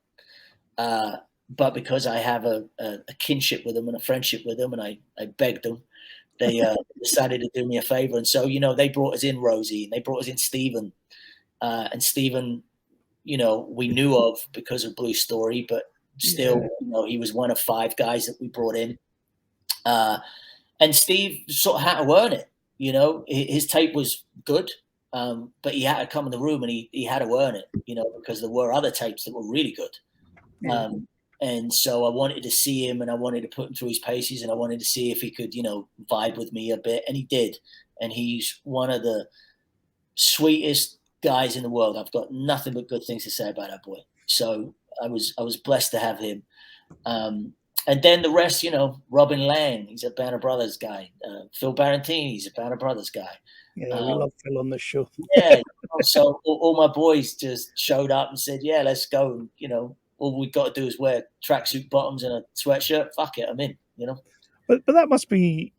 But because I have a kinship with them and a friendship with them, and I begged them, they decided to do me a favor. And so, you know, they brought us in Rosie, and they brought us in Stephen. And Stephen, you know, we knew of because of Blue Story, but still, you know, he was one of 5 guys that we brought in. And Steve sort of had to earn it. You know, his tape was good, but he had to come in the room and he had to earn it, you know, because there were other tapes that were really good. And so I wanted to see him, and I wanted to put him through his paces, and I wanted to see if he could, you know, vibe with me a bit. And he did. And he's one of the sweetest guys in the world. I've got nothing but good things to say about that boy. So I was blessed to have him. And then the rest, you know, Robin Lang, he's a Band of Brothers guy. Phil Barantini, he's a Band of Brothers guy. Yeah, we love Phil on this show. Yeah. So all my boys just showed up and said, yeah, let's go. You know, all we've got to do is wear tracksuit bottoms and a sweatshirt. Fuck it, I'm in, you know. But that must be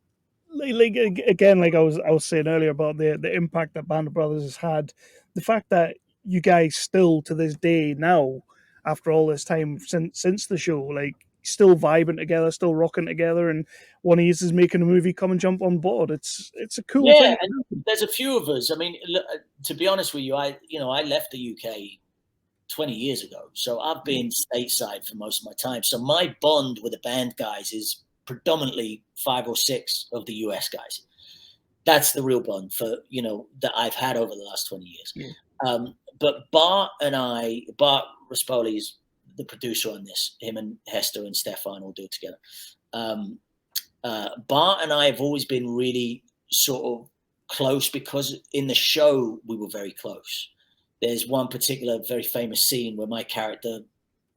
like again, like I was saying earlier about the impact that Band of Brothers has had. The fact that you guys still to this day now, after all this time since the show, like still vibing together, still rocking together, and one of you is making a movie, come and jump on board. It's a cool thing. And there's a few of us. I mean, to be honest with you, I left the UK 20 years ago, so I've been stateside for most of my time. So my bond with the band guys is predominantly 5 or 6 of the US guys. That's the real bond for, you know, that I've had over the last 20 years. Yeah. But Bart Rispoli is the producer on this. Him and Hester and Stefan all do it together. Bart and I have always been really sort of close because in the show we were very close. There's one particular very famous scene where my character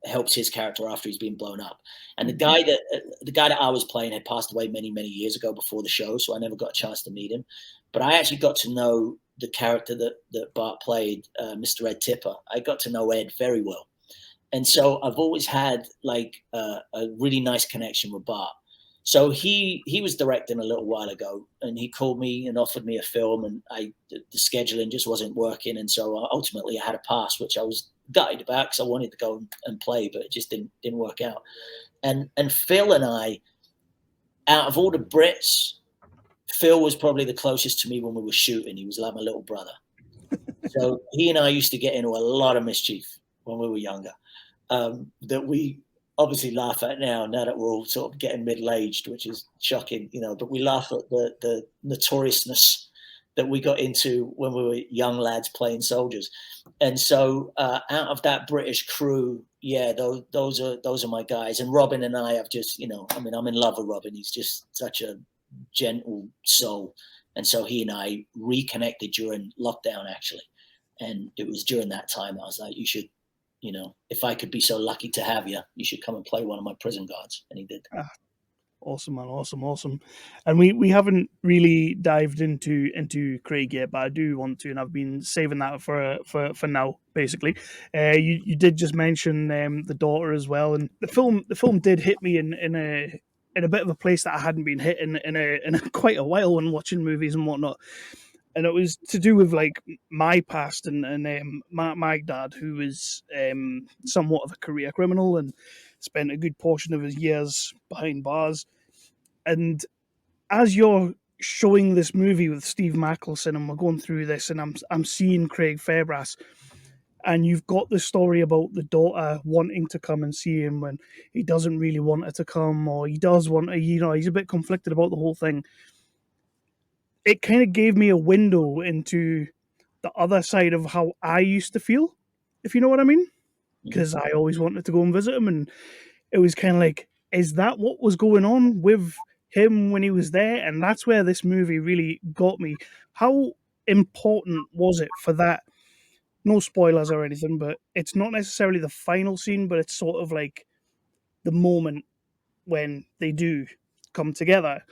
helps his character after he's been blown up, and the guy that I was playing had passed away many years ago before the show, so I never got a chance to meet him. But I actually got to know the character that Bart played, Mr. Ed Tipper. I got to know Ed very well, and so I've always had like a really nice connection with Bart. So he was directing a little while ago, and he called me and offered me a film, and the scheduling just wasn't working, and so ultimately I had a pass, which I was gutted about because I wanted to go and play, but it just didn't work out. And Phil and I, out of all the Brits, Phil was probably the closest to me when we were shooting. He was like my little brother. So he and I used to get into a lot of mischief when we were younger, that we obviously laugh at now that we're all sort of getting middle-aged, which is shocking, you know, but we laugh at the notoriousness that we got into when we were young lads playing soldiers. And so out of that British crew, yeah, those are my guys. And Robin and I have just, you know, I mean, I'm in love with Robin. He's just such a gentle soul. And so he and I reconnected during lockdown, actually. And it was during that time I was like, you should, you know, if I could be so lucky to have you, you should come and play one of my prison guards. And he did. Awesome, man. Awesome. And we haven't really dived into Craig yet, but I do want to, and I've been saving that for now, basically. You did just mention the daughter as well, and the film did hit me in a bit of a place that I hadn't been hit in quite a while when watching movies and whatnot. And it was to do with like my past and my dad, who was somewhat of a career criminal and spent a good portion of his years behind bars. And as you're showing this movie with Steve Mackleson, and we're going through this, and I'm seeing Craig Fairbrass, and you've got the story about the daughter wanting to come and see him when he doesn't really want her to come, or he does want to, you know, he's a bit conflicted about the whole thing. It kind of gave me a window into the other side of how I used to feel, if you know what I mean. Because I always wanted to go and visit him, and it was kind of like, is that what was going on with him when he was there? And that's where this movie really got me. How important was it for that? No spoilers or anything, but it's not necessarily the final scene, but it's sort of like the moment when they do come together.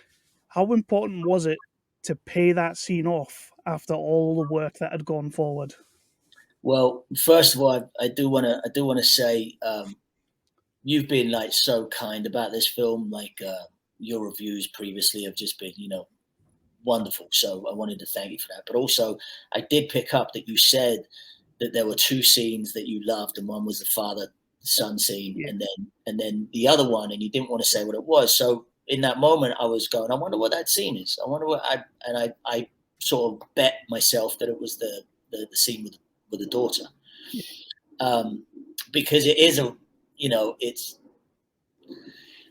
How important was it to pay that scene off after all the work that had gone forward? Well, first of all, I do want to say you've been like so kind about this film. Like your reviews previously have just been, you know, wonderful. So I wanted to thank you for that. But also, I did pick up that you said that there were 2 scenes that you loved, and one was the father-son scene, yeah, and then the other one, and you didn't want to say what it was. So in that moment, I was going, I wonder what that scene is. I wonder what I sort of bet myself that it was the scene with the daughter, because it is it's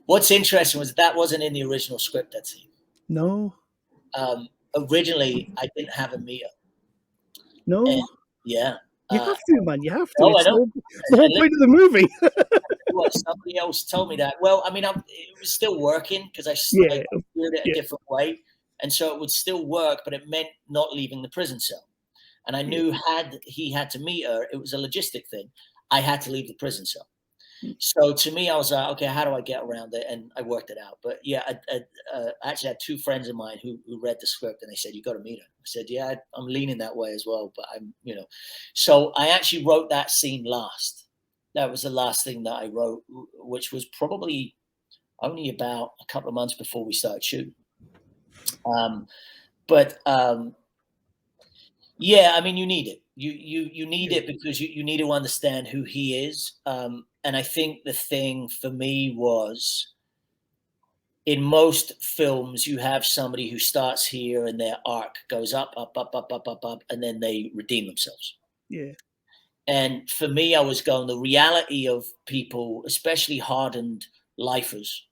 what's interesting was that wasn't in the original script, that scene. No. Originally I didn't have a meter. No. And, yeah. You have to, man. You have to. Oh, I know. The whole point of the movie. What, somebody else told me that. Well, I mean, it was still working because I did it a different way, and so it would still work, but it meant not leaving the prison cell. And I knew he had to meet her, it was a logistic thing. I had to leave the prison cell. So to me, I was like, okay, how do I get around it? And I worked it out. But yeah, I actually had two friends of mine who read the script, and they said, you got to meet her. I said, yeah, I'm leaning that way as well. But so I actually wrote that scene last. That was the last thing that I wrote, which was probably only about a couple of months before we started shooting. Yeah, I mean, you need it. You need it because you need to understand who he is. And I think the thing for me was, in most films, you have somebody who starts here and their arc goes up, and then they redeem themselves. Yeah. And for me, I was going, the reality of people, especially hardened lifers,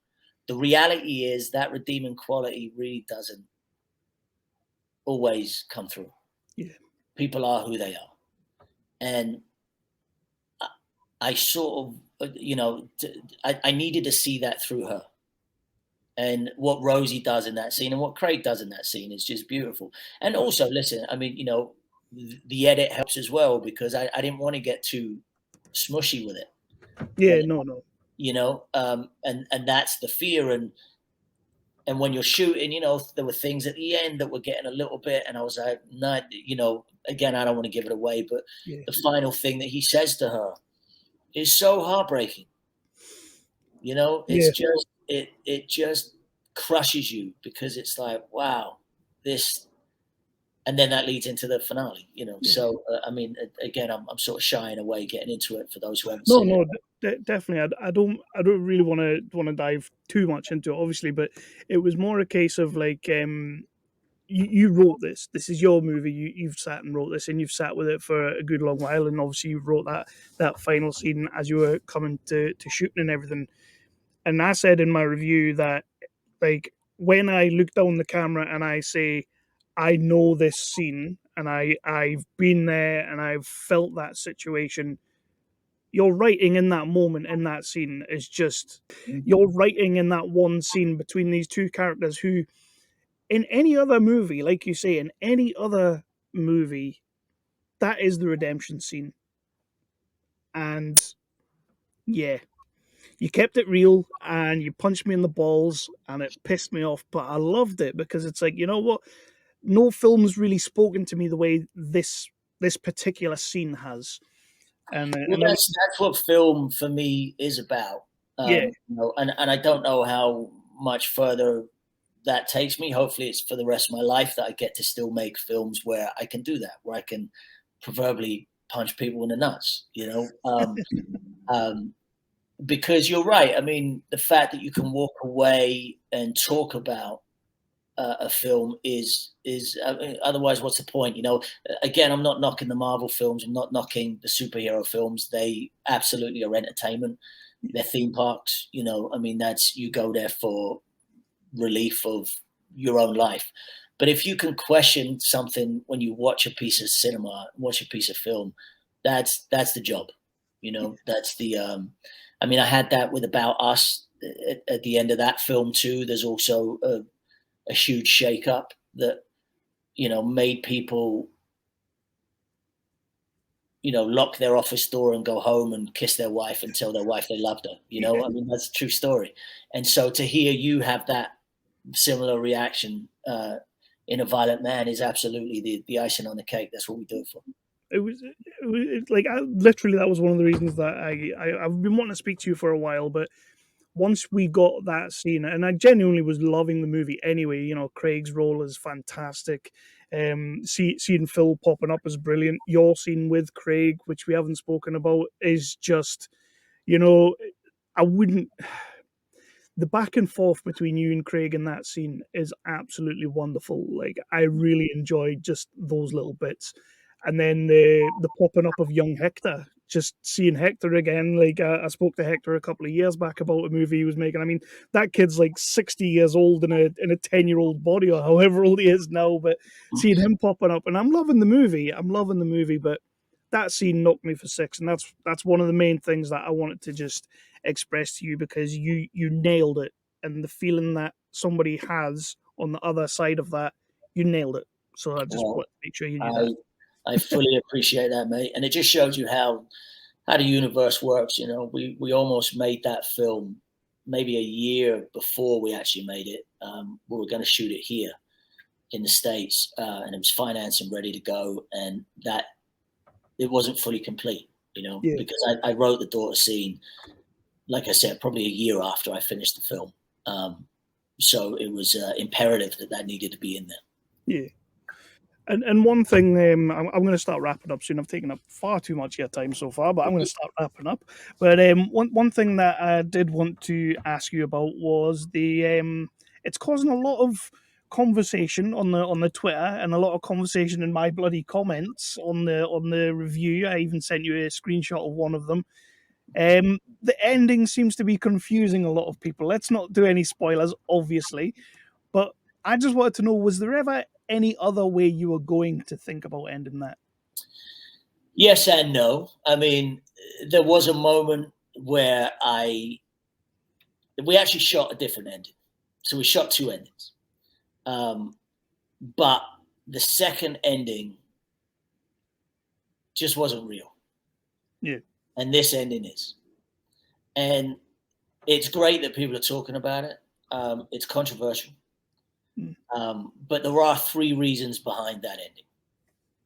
the reality is that redeeming quality really doesn't always come through. Yeah. People are who they are. And I sort of, I needed to see that through her. And what Rosie does in that scene and what Craig does in that scene is just beautiful. And also, listen, I mean, the edit helps as well, because I didn't want to get too smushy with it. Yeah, no. And that's the fear. And when you're shooting, there were things at the end that were getting a little bit, and I was like, not, again, I don't want to give it away, but the final thing that he says to her is so heartbreaking. It's just, it just crushes you, because it's like, wow, this, and then that leads into the finale, So, I mean, again, I'm sort of shying away getting into it for those who haven't seen it. Definitely. I don't really want to dive too much into it, obviously, but it was more a case of like, you wrote this. This is your movie. You've sat and wrote this, and you've sat with it for a good long while, and obviously you wrote that final scene as you were coming to shooting and everything. And I said in my review that, like, when I look down the camera and I say, I know this scene, and I've been there and I've felt that situation, your writing in that moment, in that scene, is just, you're writing in that one scene between these two characters who, in any other movie, like you say, in any other movie, that is the redemption scene. And yeah, you kept it real and you punched me in the balls and it pissed me off, but I loved it because it's like, you know what? No film's really spoken to me the way this particular scene has. And that's what film for me is about. Yeah. And I don't know how much further that takes me. Hopefully it's for the rest of my life that I get to still make films where I can do that, where I can proverbially punch people in the nuts, because you're right. I mean, the fact that you can walk away and talk about a film is otherwise, what's the point? Again, I'm not knocking the Marvel films. I'm not knocking the superhero films. They absolutely are entertainment. They're theme parks. I mean, that's, you go there for relief of your own life. But if you can question something when you watch a piece of cinema, watch a piece of film, that's the job. That's the. I mean, I had that with About Us at the end of that film too. There's also a huge shake-up that, made people, lock their office door and go home and kiss their wife and tell their wife they loved her. I mean, that's a true story. And so to hear you have that similar reaction in A Violent Man is absolutely the icing on the cake. That's what we do it for. It was like, literally, that was one of the reasons that I've been wanting to speak to you for a while, but once we got that scene, and I genuinely was loving the movie anyway, Craig's role is fantastic. Seeing Phil popping up is brilliant. Your scene with Craig, which we haven't spoken about, is just, I wouldn't. The back and forth between you and Craig in that scene is absolutely wonderful. Like, I really enjoyed just those little bits. And then the popping up of young Hector, just seeing Hector again. Like, I spoke to Hector a couple of years back about a movie he was making. I mean, that kid's like 60 years old in a 10-year-old body, or however old he is now. But seeing him popping up, and I'm loving the movie. But that scene knocked me for six, and that's one of the main things that I wanted to just express to you, because you nailed it, and the feeling that somebody has on the other side of that, you nailed it. So I just want to make sure you knew that. I fully appreciate that, mate. And it just shows you how how the universe works. You know, we almost made that film maybe a year before we actually made it. We were going to shoot it here in the States, and it was financed and ready to go, and that it wasn't fully complete, you know, because I wrote the daughter scene, like I said, probably a year after I finished the film. So it was imperative that needed to be in there. Yeah. And one thing, I'm going to start wrapping up soon. I've taken up far too much of your time so far, but I'm going to start wrapping up. But one thing that I did want to ask you about was it's causing a lot of conversation on the Twitter and a lot of conversation in my bloody comments on the review. I even sent you a screenshot of one of them. The ending seems to be confusing a lot of people. Let's not do any spoilers, obviously, but I just wanted to know, was there ever any other way you were going to think about ending that? Yes and no. I mean, there was a moment where we actually shot a different ending. So we shot two endings. But the second ending just wasn't real. Yeah. And this ending is. And it's great that people are talking about it. It's controversial. But there are 3 reasons behind that ending,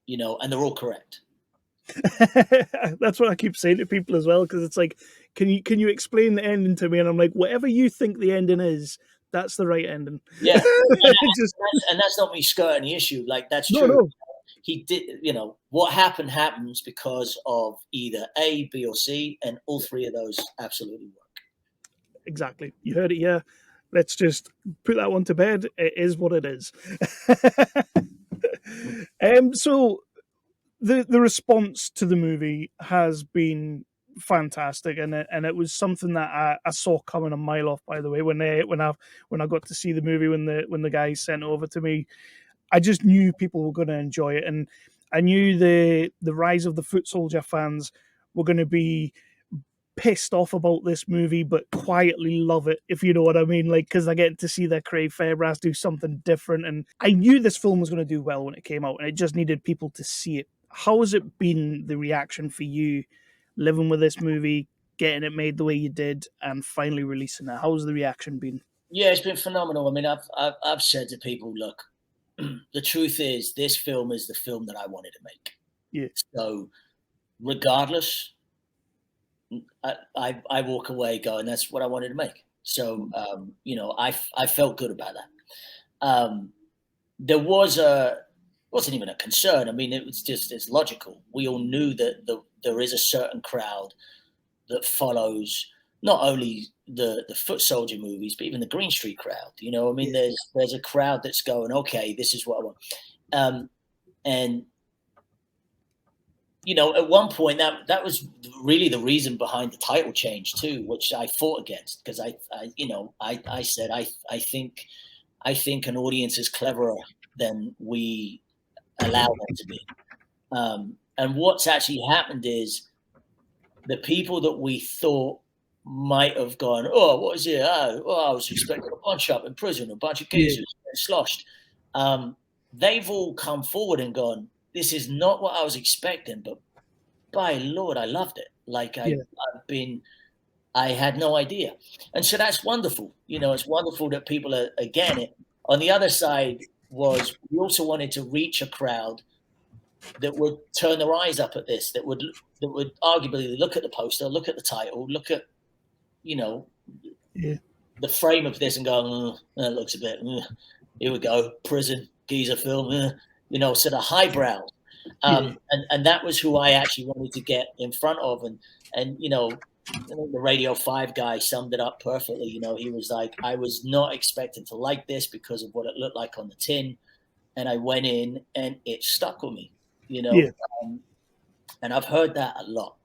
you know, and they're all correct. That's what I keep saying to people as well, because it's like, can you explain the ending to me? And I'm like, whatever you think the ending is, that's the right ending. Yeah. And that's not me skirting the issue. Like, that's true. No. He did, you know, what happens because of either A, B, or C, and all 3 of those absolutely work. Exactly. You heard it here. Let's just put that one to bed. It is what it is. So the response to the movie has been fantastic, and it was something that I saw coming a mile off. By the way, when I got to see the movie, when the guys sent it over to me, I just knew people were going to enjoy it, and I knew the rise of the foot soldier fans were going to be pissed off about this movie, but quietly love it, if you know what I mean. Like, because I get to see that Craig Fairbrass do something different, and I knew this film was going to do well when it came out, and it just needed people to see it. How has it been, the reaction for you, living with this movie, getting it made the way you did, and finally releasing it? How's the reaction been? Yeah, it's been phenomenal. I mean, I've said to people, look, the truth is, this film is the film that I wanted to make. Yeah. So, regardless, I walk away going, that's what I wanted to make. So, you know, I felt good about that. There wasn't even a concern. I mean, it's logical. We all knew that there is a certain crowd that follows not only the foot soldier movies, but even the Green Street crowd. You know, I mean, there's a crowd that's going, okay, this is what I want. And you know, at one point that was really the reason behind the title change too, which I fought against, because I said I think an audience is cleverer than we allow them to be. And what's actually happened is the people that we thought might have gone, oh, what is it? Oh, I was expecting a punch up in prison, a bunch of geezers sloshed. They've all come forward and gone, this is not what I was expecting, but by Lord, I loved it. Like I had no idea. And so that's wonderful. You know, it's wonderful that people are getting it. On the other side was, we also wanted to reach a crowd that would turn their eyes up at this, that would arguably look at the poster, look at the title, look at, you know, the frame of this and go, that looks a bit, here we go, prison, geezer film, you know, sort of highbrow. And that was who I actually wanted to get in front of. And you know, the Radio 5 guy summed it up perfectly. You know, he was like, I was not expecting to like this because of what it looked like on the tin. And I went in and it stuck with me, you know. And I've heard that a lot.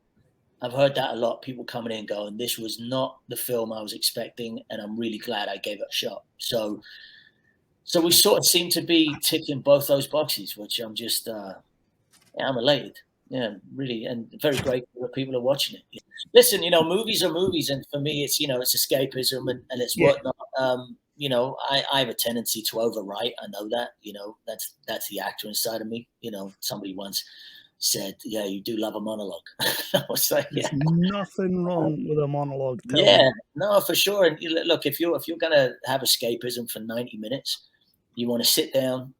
People coming in going, this was not the film I was expecting, and I'm really glad I gave it a shot. So we sort of seem to be ticking both those boxes, which I'm just, I'm elated. Yeah, really, and very grateful that people are watching it. Listen, you know, movies are movies, and for me, it's, you know, it's escapism and it's whatnot. You know, I have a tendency to overwrite. I know that. You know, that's the actor inside of me. You know, somebody once said, "Yeah, you do love a monologue." I was like, There's "Yeah, nothing wrong with a monologue. Tell yeah, me. no, for sure." And look, if you're gonna have escapism for 90 minutes, you want to sit down.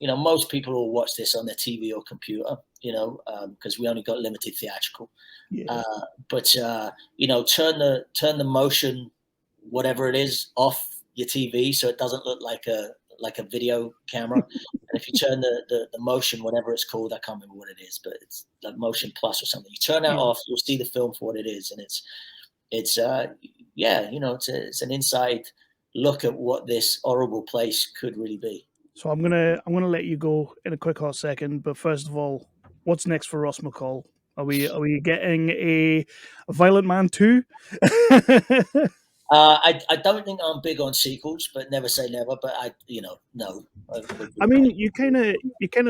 Most people will watch this on their TV or computer, because we only got limited theatrical. Yeah. Turn the motion, whatever it is, off your TV so it doesn't look like a video camera. And if you turn the motion, whatever it's called, I can't remember what it is, but it's like Motion Plus or something. You turn that off, you'll see the film for what it is, and it's an inside look at what this horrible place could really be. So I'm gonna let you go in a quick hot second, but first of all, what's next for Ross McCall? Are we getting a Violent Man 2? I don't think I'm big on sequels, but never say never. But no. I mean, you kind of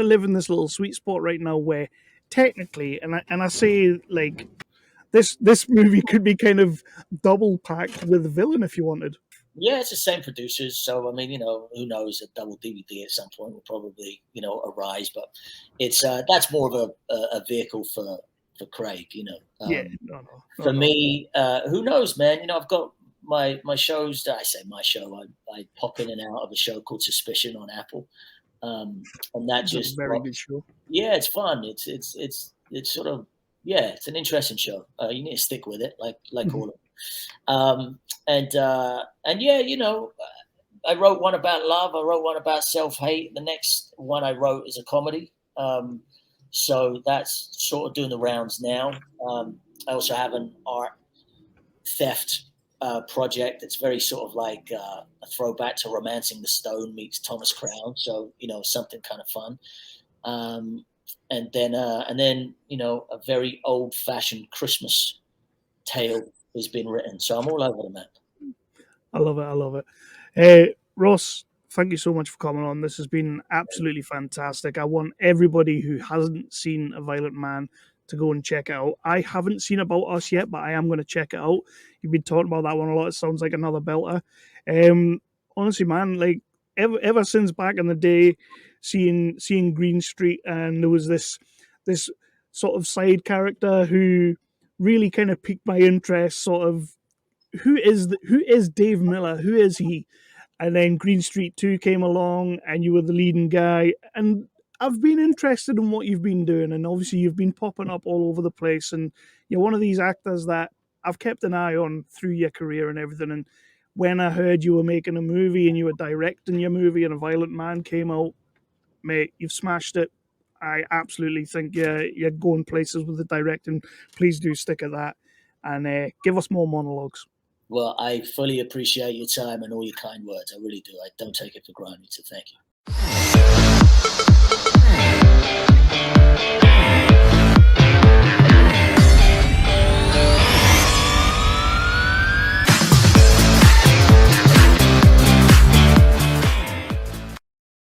live in this little sweet spot right now where technically, and I say like this movie could be kind of double packed with Villain if you wanted. Yeah, it's the same producers, so I mean, who knows? A double DVD at some point will probably, arise. But it's that's more of a vehicle for Craig, For me, who knows, man? I've got my shows. I say my show. I pop in and out of a show called Suspicion on Apple, and that It's just a very good show. Yeah, it's fun. It's sort of it's an interesting show. You need to stick with it, like all of them. And I wrote one about love. I wrote one about self-hate. The next one I wrote is a comedy. So that's sort of doing the rounds now. I also have an art theft project that's very sort of like a throwback to Romancing the Stone meets Thomas Crown. So, something kind of fun. And then a very old-fashioned Christmas tale has been written. So I'm all over the map. I love it. Ross, thank you so much for coming on. This has been absolutely fantastic. I want everybody who hasn't seen A Violent Man to go and check it out. I haven't seen About Us yet, but I am going to check it out. You've been talking about that one a lot. It sounds like another belter. Honestly, man, like ever since back in the day, seeing Green Street, and there was this sort of side character who really kind of piqued my interest. Sort of who is Dave Miller? Who is he? And then Green Street 2 came along and you were the leading guy. And I've been interested in what you've been doing. And obviously you've been popping up all over the place. And you're one of these actors that I've kept an eye on through your career and everything. And when I heard you were making a movie and you were directing your movie and A Violent Man came out, mate, you've smashed it. I absolutely think you're going places with the directing. Please do stick at that. And give us more monologues. Well, I fully appreciate your time and all your kind words. I really do. I don't take it for granted, so thank you.